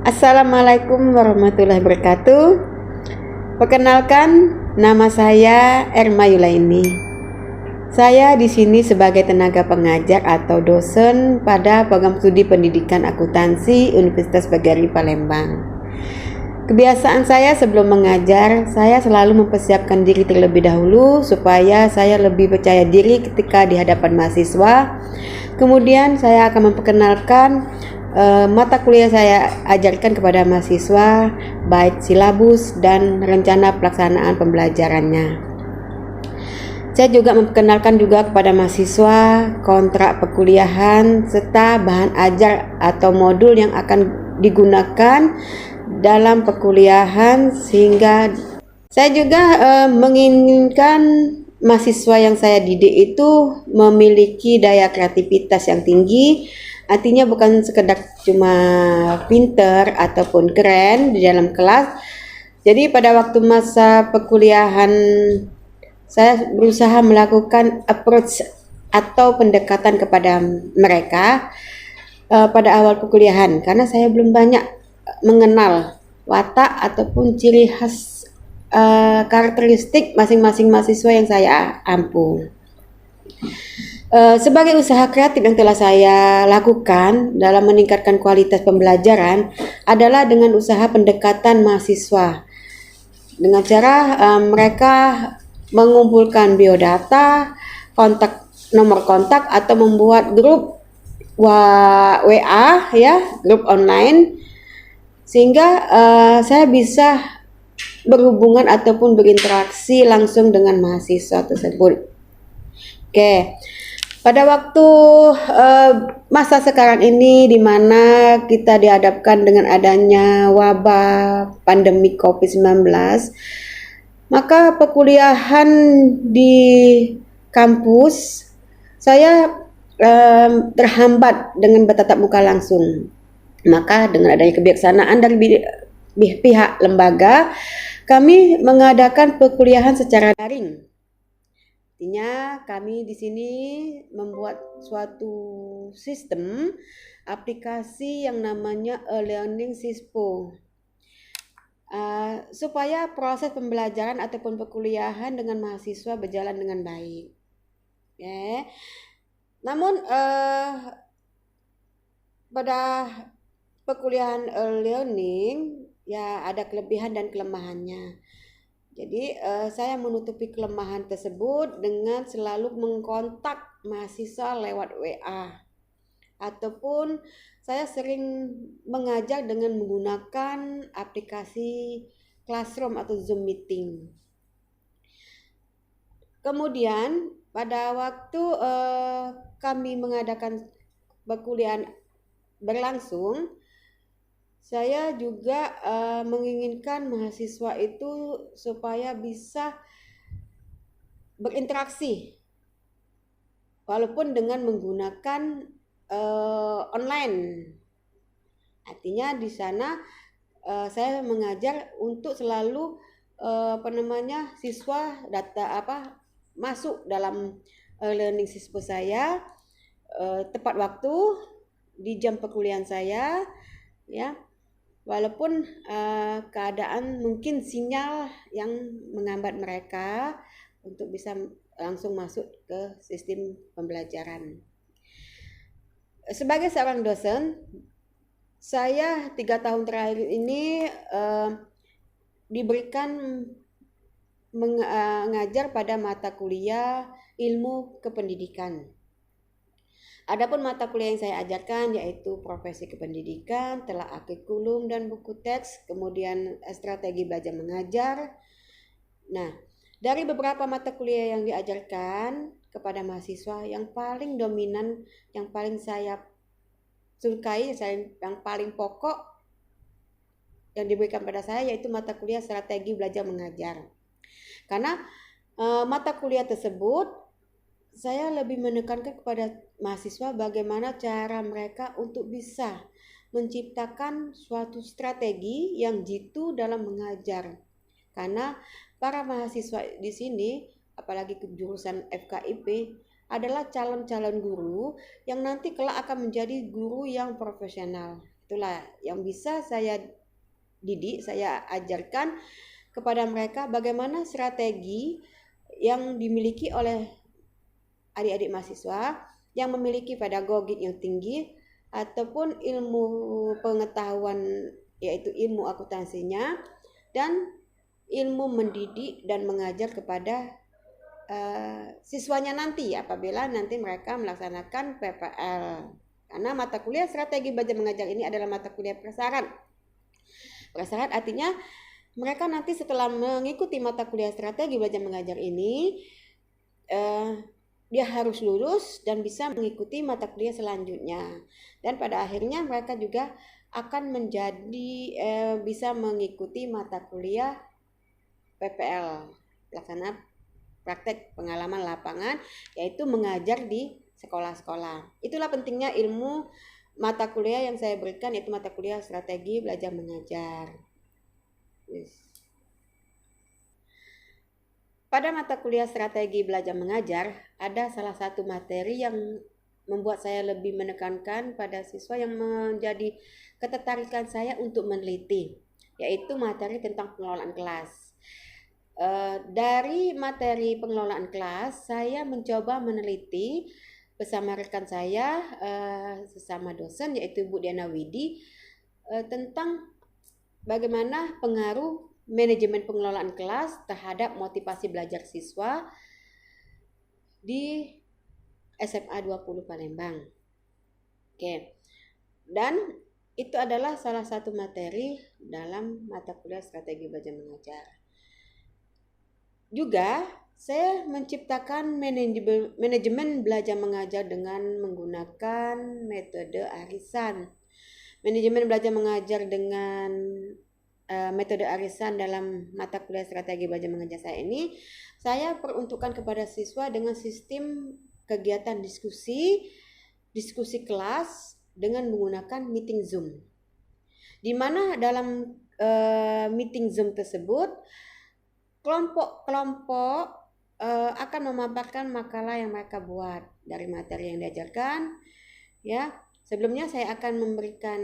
Assalamualaikum warahmatullahi wabarakatuh. Perkenalkan, nama saya Erma Yulaini. Saya di sini sebagai tenaga pengajar atau dosen pada program studi pendidikan akuntansi Universitas Pagari Palembang. Kebiasaan saya sebelum mengajar, saya selalu mempersiapkan diri terlebih dahulu supaya saya lebih percaya diri ketika di hadapan mahasiswa. Kemudian saya akan memperkenalkan mata kuliah saya ajarkan kepada mahasiswa, baik silabus dan rencana pelaksanaan pembelajarannya. Saya juga memperkenalkan juga kepada mahasiswa kontrak perkuliahan serta bahan ajar atau modul yang akan digunakan dalam perkuliahan, sehingga saya juga menginginkan mahasiswa yang saya didik itu memiliki daya kreativitas yang tinggi. Artinya bukan sekedar cuma pinter ataupun keren di dalam kelas. Jadi pada waktu masa perkuliahan saya berusaha melakukan approach atau pendekatan kepada mereka pada awal perkuliahan, karena saya belum banyak mengenal watak ataupun ciri khas karakteristik masing-masing mahasiswa yang saya ampu. Sebagai usaha kreatif yang telah saya lakukan dalam meningkatkan kualitas pembelajaran adalah dengan usaha pendekatan mahasiswa dengan cara mereka mengumpulkan biodata, nomor kontak atau membuat grup WA ya, grup online, sehingga saya bisa berhubungan ataupun berinteraksi langsung dengan mahasiswa tersebut. Oke. Pada waktu masa sekarang ini di mana kita dihadapkan dengan adanya wabah pandemi COVID-19, maka perkuliahan di kampus saya terhambat dengan bertatap muka langsung. Maka dengan adanya kebijaksanaan dari pihak lembaga, kami mengadakan perkuliahan secara daring. Artinya kami di sini membuat suatu sistem aplikasi yang namanya e-learning Sispo, supaya proses pembelajaran ataupun perkuliahan dengan mahasiswa berjalan dengan baik. Okay. Namun pada perkuliahan e-learning ya ada kelebihan dan kelemahannya. Jadi saya menutupi kelemahan tersebut dengan selalu mengkontak mahasiswa lewat WA, ataupun saya sering mengajar dengan menggunakan aplikasi Classroom atau Zoom Meeting. Kemudian pada waktu kami mengadakan perkuliahan berlangsung, saya juga menginginkan mahasiswa itu supaya bisa berinteraksi walaupun dengan menggunakan online. Artinya di sana saya mengajar untuk selalu siswa masuk dalam learning Sispo saya tepat waktu di jam perkuliahan saya ya. Walaupun keadaan mungkin sinyal yang menghambat mereka untuk bisa langsung masuk ke sistem pembelajaran. Sebagai seorang dosen, saya 3 tahun terakhir ini diberikan mengajar pada mata kuliah ilmu kependidikan. Adapun mata kuliah yang saya ajarkan yaitu profesi kependidikan, telaah kurikulum dan buku teks, kemudian strategi belajar mengajar. Nah, dari beberapa mata kuliah yang diajarkan kepada mahasiswa, yang paling dominan, yang paling saya sukai, yang paling pokok yang diberikan pada saya yaitu mata kuliah strategi belajar mengajar. Karena mata kuliah tersebut saya lebih menekankan kepada mahasiswa bagaimana cara mereka untuk bisa menciptakan suatu strategi yang jitu dalam mengajar. Karena para mahasiswa di sini, apalagi ke jurusan FKIP, adalah calon-calon guru yang nanti kelak akan menjadi guru yang profesional. itulah yang bisa saya didik, saya ajarkan kepada mereka bagaimana strategi yang dimiliki oleh adik-adik mahasiswa yang memiliki pedagogik yang tinggi ataupun ilmu pengetahuan, yaitu ilmu akuntansinya dan ilmu mendidik dan mengajar kepada siswanya nanti apabila nanti mereka melaksanakan PPL. Karena mata kuliah strategi belajar mengajar ini adalah mata kuliah prasyarat. Prasyarat artinya mereka nanti setelah mengikuti mata kuliah strategi belajar mengajar ini, dia harus lulus dan bisa mengikuti mata kuliah selanjutnya. Dan pada akhirnya mereka juga akan menjadi bisa mengikuti mata kuliah PPL, pelaksana praktek pengalaman lapangan, yaitu mengajar di sekolah-sekolah. Itulah pentingnya ilmu mata kuliah yang saya berikan, yaitu mata kuliah strategi belajar mengajar. Pada mata kuliah strategi belajar mengajar, ada salah satu materi yang membuat saya lebih menekankan pada siswa yang menjadi ketertarikan saya untuk meneliti, yaitu materi tentang pengelolaan kelas. Dari materi pengelolaan kelas, saya mencoba meneliti bersama rekan saya, sesama dosen, yaitu Bu Diana Widi, tentang bagaimana pengaruh manajemen pengelolaan kelas terhadap motivasi belajar siswa di SMA 20 Palembang. Oke. Dan itu adalah salah satu materi dalam mata kuliah strategi belajar mengajar. Juga saya menciptakan manajemen belajar mengajar dengan menggunakan metode arisan. Manajemen belajar mengajar dengan metode arisan dalam mata kuliah strategi belajar mengajar saya ini, saya peruntukkan kepada siswa dengan sistem kegiatan diskusi kelas dengan menggunakan meeting Zoom. Di mana dalam meeting Zoom tersebut, kelompok-kelompok akan memaparkan makalah yang mereka buat dari materi yang diajarkan. Ya, sebelumnya saya akan memberikan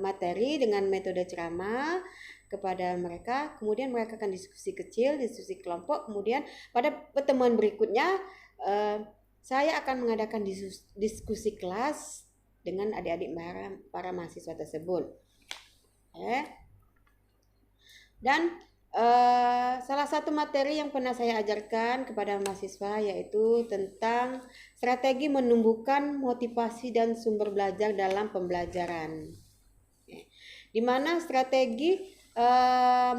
materi dengan metode ceramah kepada mereka, kemudian mereka akan diskusi kecil, diskusi kelompok, kemudian pada pertemuan berikutnya saya akan mengadakan diskusi kelas dengan adik-adik para mahasiswa tersebut. Dan salah satu materi yang pernah saya ajarkan kepada mahasiswa yaitu tentang strategi menumbuhkan motivasi dan sumber belajar dalam pembelajaran. Di mana strategi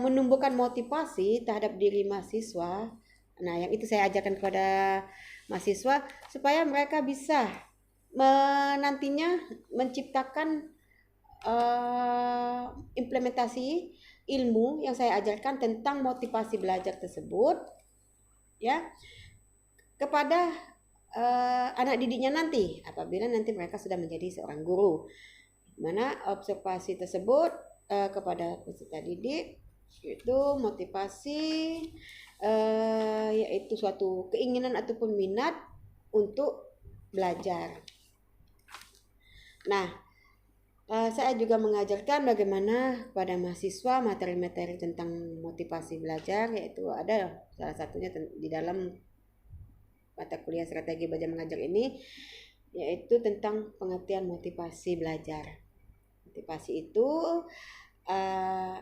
menumbuhkan motivasi terhadap diri mahasiswa. Nah, yang itu saya ajarkan kepada mahasiswa supaya mereka bisa nantinya menciptakan implementasi ilmu yang saya ajarkan tentang motivasi belajar tersebut, ya, kepada anak didiknya nanti apabila nanti mereka sudah menjadi seorang guru. Mana observasi tersebut kepada peserta didik itu motivasi yaitu suatu keinginan ataupun minat untuk belajar. Nah, saya juga mengajarkan bagaimana kepada mahasiswa materi-materi tentang motivasi belajar, yaitu ada salah satunya di dalam mata kuliah strategi belajar mengajar ini, yaitu tentang pengertian motivasi belajar. Motivasi itu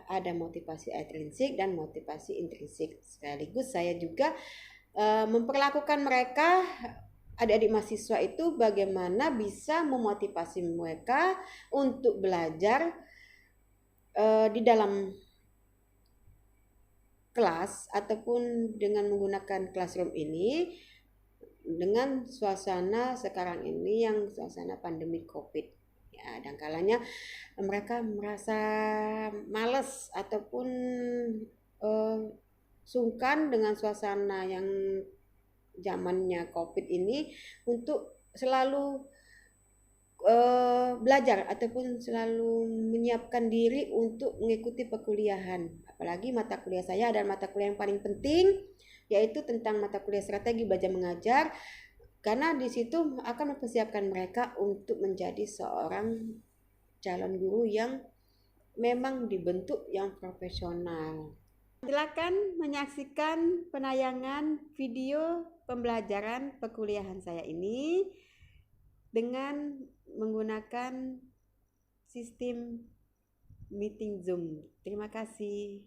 ada motivasi intrinsik dan motivasi intrinsik. Sekaligus saya juga memperlakukan mereka, adik-adik mahasiswa itu bagaimana bisa memotivasi mereka untuk belajar di dalam kelas ataupun dengan menggunakan classroom ini dengan suasana sekarang ini yang suasana pandemi COVID. Ya, dan kalanya mereka merasa malas ataupun sungkan dengan suasana yang zamannya COVID ini untuk selalu belajar ataupun selalu menyiapkan diri untuk mengikuti perkuliahan. Apalagi mata kuliah saya adalah mata kuliah yang paling penting, yaitu tentang mata kuliah strategi belajar mengajar. karena di situ akan mempersiapkan mereka untuk menjadi seorang calon guru yang memang dibentuk yang profesional. Silakan menyaksikan penayangan video pembelajaran perkuliahan saya ini dengan menggunakan sistem meeting Zoom. Terima kasih.